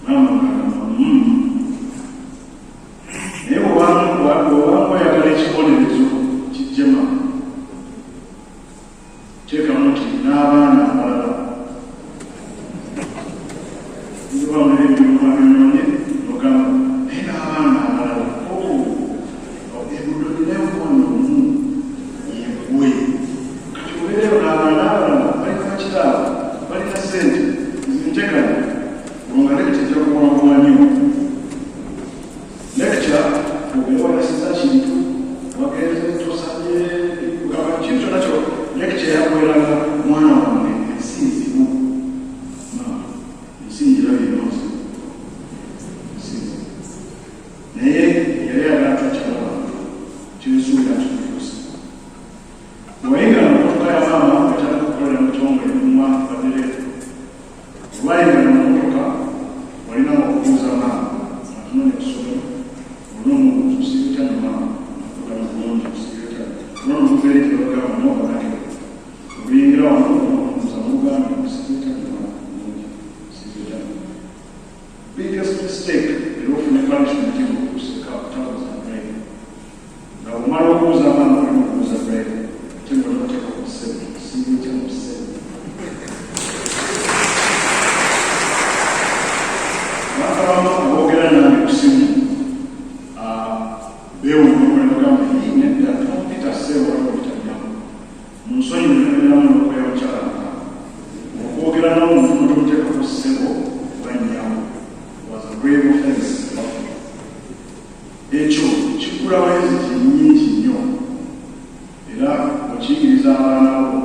Mama biggest mistake is often punishment in the towels and rain. Now, Maro goes around and goes a rain. Timber not take up seven. See you tell 7. Now, Ogana Sim Bill, he and that Peter Several of Italian. Monsoy, the young way of Charata. Ogana don't take up several when young. Was a grave offense. Echo, Chikura is in Nyo. Era, Ochigiriza Abanabo,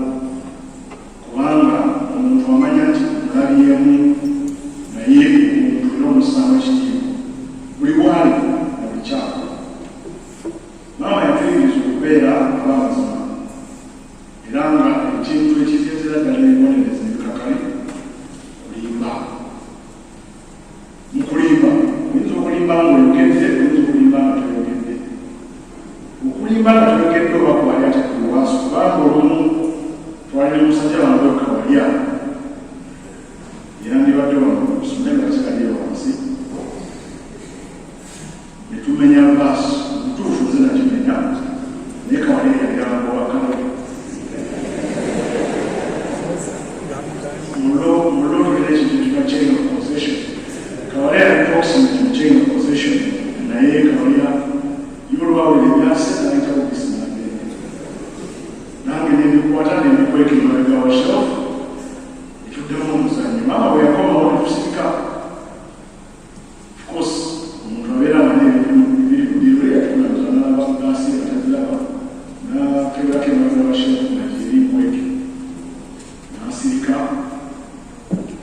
Kuanga, Omutuamanyati, Nariamu, Naye, Omutuno Samachio. We won a child. Now I think it's Rubera, Plasma. Iranga, 1820 years that I wanted as a Kakari, Rimba. Mukulimba, kulimba ng'oyogedde, kulimba nga toyogedde. Okulimba nga toyogedde oba kuwalya tekuluwaaso, kubanga olumu twalina omusajja wange okawalya yandibadde wano kusome nga kikalira wansi ne tumenya baaso omutuufu nze nakimenya naye kawalya yali awakalawe mulo tulina ekintu kiba chain of possession. Kawalya approximate chain of possession, naye Kawalya yulwawo ebyase ayita obisina bye. Nange nebikwata nebikweka emabega wa shelf, etuddemu omuzannyo. Maama bwe yakomawo ne tusirika. Of course, omuntu abeera amanyi ebiri bulirwe yatunaza n'asi bataziraba n'ateerako emabega wa shelf nga gyeri nkweke. N'asirika.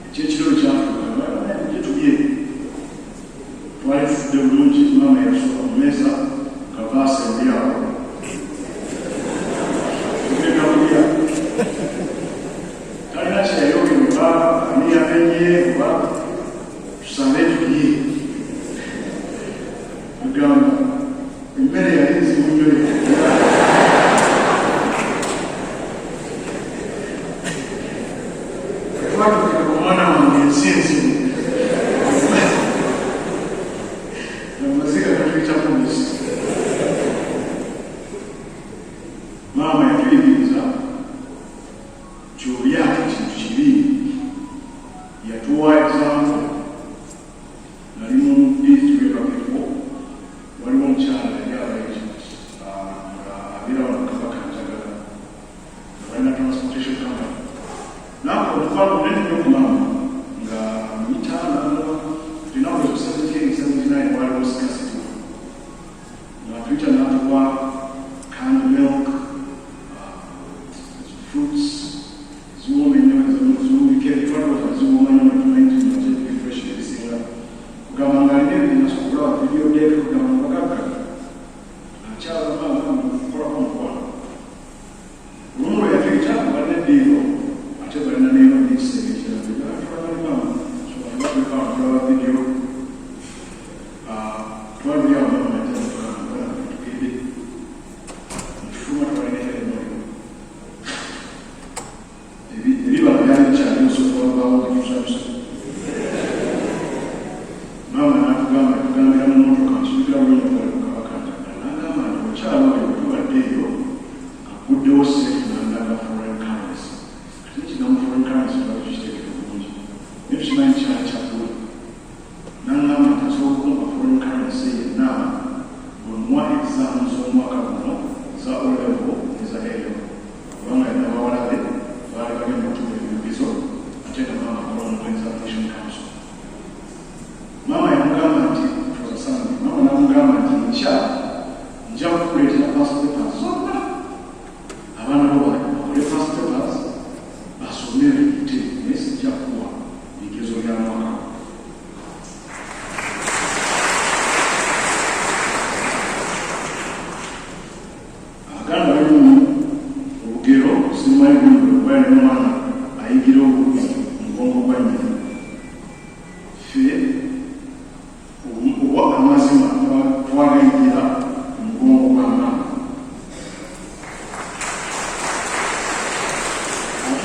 Ekyekiro kyatuuka gyetubye. Tufudde bulungi maama yasooka mu mmeeza nga baasa emulyawo tugenda kulya talina kyeyayogera oba ani yamenye oba tusabe tulye tugamba emmere yali nzibu nnyo twatukira omwana wange ensi enzibu Mama yatuyigiriza ky'olyako ekintu kibi yatuwa example nali mu district bakeko waliwo omukyala yali abaegypt nga abeera wano kabaka njagala nga balina transportation company nawe omufano munene nnyo ku maama nga mitaana tulinaku ezo 78-79 waliwo scarcity nga twita n'atuwa canned milk fruits, zoom in zoom, we get one of the zoom on your 20 refreshing singer. Gamanga, in a school video day for Gamaka. A child of for one. Rumor a picture, but the deal, whatever in the name of this signature, so I got the car for a video. 12 years ago, I tell you, to give it. Viva la pianeta, io sono parlando di Samson. Mamma, abbiamo un altro caso, vi abbiamo una cantata. Ma c'è la tua Dio, a cui devo andare a foreign currency. Quindi non foreign currency, ma ci stai che non c'è. Io ci mangi a ciatura. Non ha solo come foreign currency, no. Con one exam, so un macarono, za o levo, za aereo. Quando è da lavorare, vale per il motivo di bisogno, attende mamma con l'organization council. Mamma è un gamma di cosa sanno, mamma è un gamma di già pulite la pasta di pasta, avanti con le pasta di pasta, assumere il tempo, e si già qua, di che sono a agamba olugero simanyi bwali omwana ayigira obubi mu bwongo bwa nnyina ffe oba amazima twagayigira mu bwongo bwa maama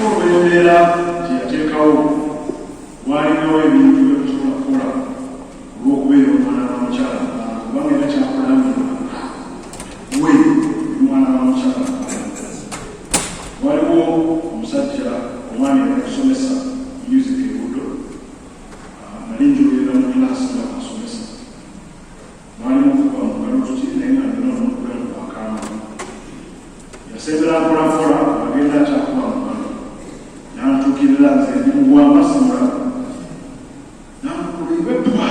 olw'embeera kyeyateekawo waliwo ebintu ebitusobola kukola olw'okubeera omwana wa mukyala kubanga era kyakulamira we omwana wa mukyala waliwo omusajja omwami yakusomesa music ebudo nali njogerera mu kilasi nga basomesa mwalimu okuba mugalo tuti naye nga ndina omukulamu wakama yasembera mpolampola agenda akyakuba mugalo nantuukirira nze ndi mugwamba simulaba namukuliwe bwa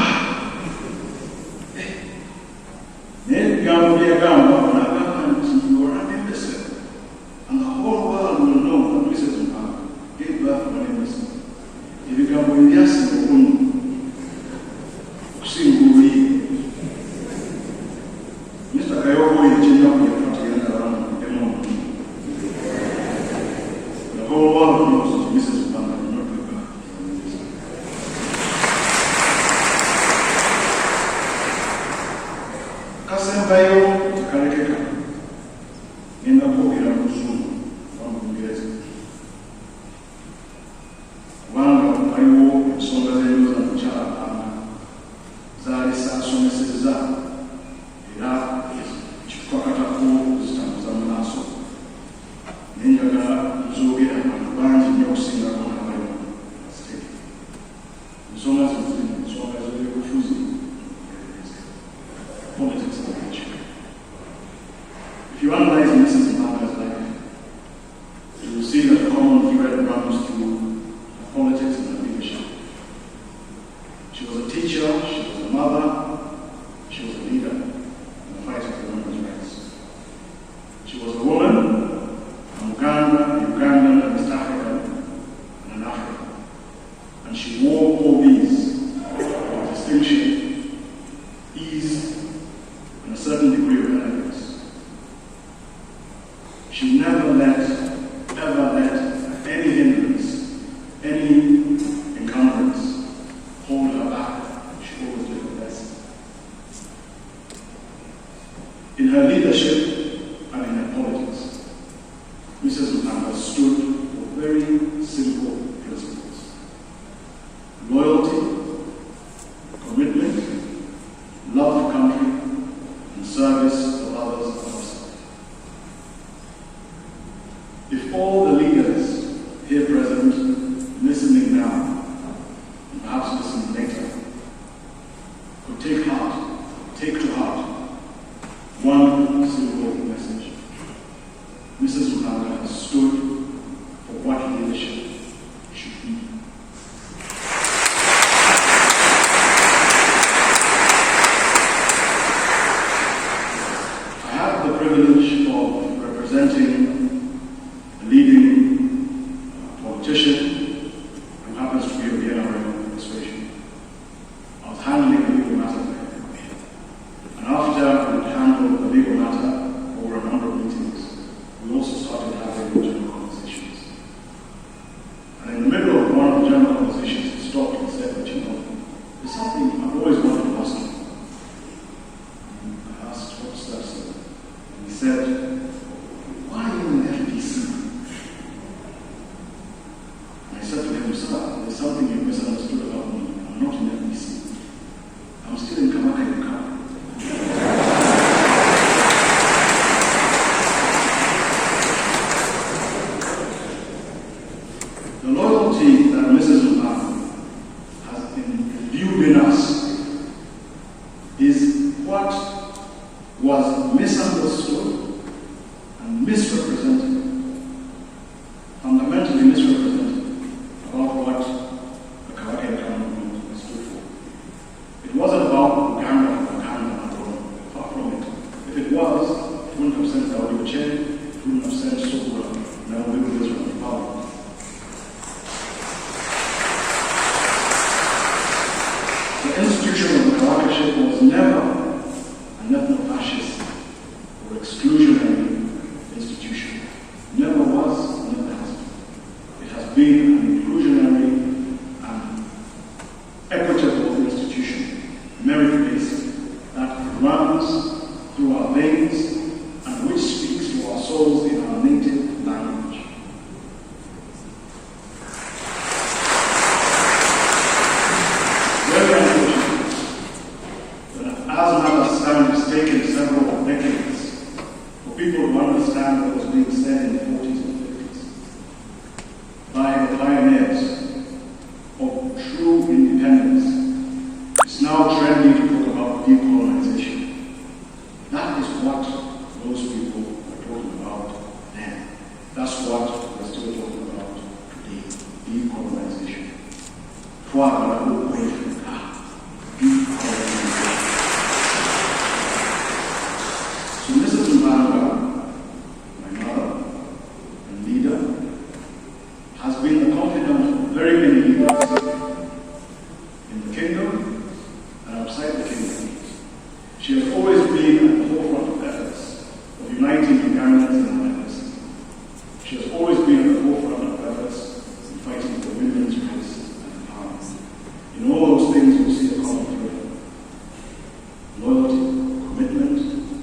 naye ebigambo byegamba nagamba nti yoranembese and the whole world will know that Mrs. Mpanga gave birth to an embassy. Ebigambo ebyasinga obungi okusinga oluyi Mr. Kayoko yekinyaku yafatigenda abamu emu the whole world knows that Mrs. Mpanga did not give birth to an embassy. Kasembayo tekalekeka ngenda kwogera mu Luzungu oba mu Lungereza kubanga waliwo ensonga z'enyo za mukyala Mpanga zaali saasomesezza era kitukwakatako zitambuza mu maaso naye njagala zoogera abantu bangi nnyo okusingako n'abalimu siteeti ensonga zino ziri ensonga z'ebyobufuzi politics of the nation. If you analyze Mrs. Mpanga's life, you will see that a common thread runs through her politics and her leadership. She was a teacher, she was a mother, she was a leader in the fight for women's rights. She was a woman, a Ugandan, an East African, and an African. And she wore all these with distinction, ease, and a certain degree of elegance. She never let any hindrance, any encumbrance hold her back. She always did her best. In her leadership and in her politics, Mrs. Mpanga stood for very simple principles: loyalty, commitment, love of country, and service of others and herself. If all the leaders here present, listening now, and perhaps listening later, could take to heart one simple message: Mrs. Mpanga has stood for what leadership should be. I have the privilege of representing a leading politician who happens to be of the NRM persuasion. I was handling a legal matter there. And after I had handled the legal matter over a number of meetings, we also started having general conversations. And in the middle of one of the general conversations, he stopped and said, "But you know, there's something I've always wanted to ask you." I asked, "What's that, sir?" And he said, "Why are you in the FDC?" And I said to him, "Sir, there's something you've misunderstood about me. I'm not in the FDC. I'm still in Kamaka Yuka." The loyalty that Mrs. Mpanga has imbued in us is what was misunderstood and misrepresented, fundamentally misrepresented, about what the Kawaka movement stood for. It wasn't about Uganda alone, far from it. If it was, it wouldn't have sent Daudi Uchenn, it wouldn't have sent Sokura, now we will Israel in power. The institution of the Kawakaship was never an ethno-fascist or exclusionary institution. Never was, never has been. It has been an inclusionary and equitable institution, merit-based, that runs through our veins and which speaks to our souls in our native language. 40s and 50s by the pioneers of true independence. It's now trendy to talk about decolonization. That is what those people were talking about then. That's what we're still talking about today, decolonization. So Mrs. Mbanga, my mother and leader, has been the confidant of very many leaders in the kingdom and outside the kingdom. She has always been at the forefront of efforts of uniting Ugandans and Americans. She has always been at the forefront of efforts in fighting for women's rights and empowerment. In all those things, you see a common thread: loyalty, commitment,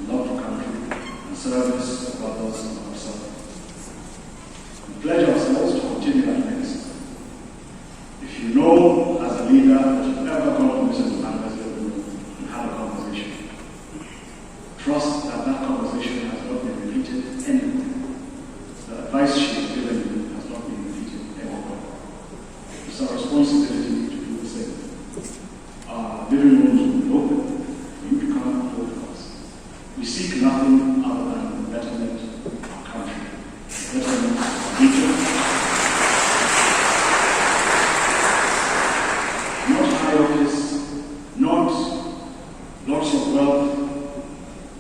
love for country, and service of others and ourselves. We pledge ourselves to continue that legacy. If you know, as a leader, that you've ever gone to Mrs. Mbanga's living room and had a conversation, trust that that conversation has not been repeated anywhere. The advice she has given you has not been repeated anywhere. It's our responsibility to do the same. Our living rooms will be open for you to come and talk to us. We seek nothing other than the betterment of our country, the betterment of our region. Not high office, not lots of wealth.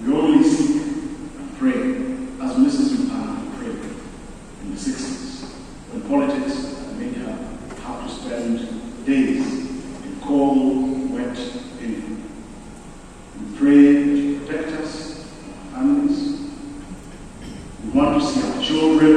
We only seek and pray, as Mrs. Mbanga prayed in the 60s, when politics and media have to spend days in cold, wet England. We pray that you protect us and our families. We want to see our children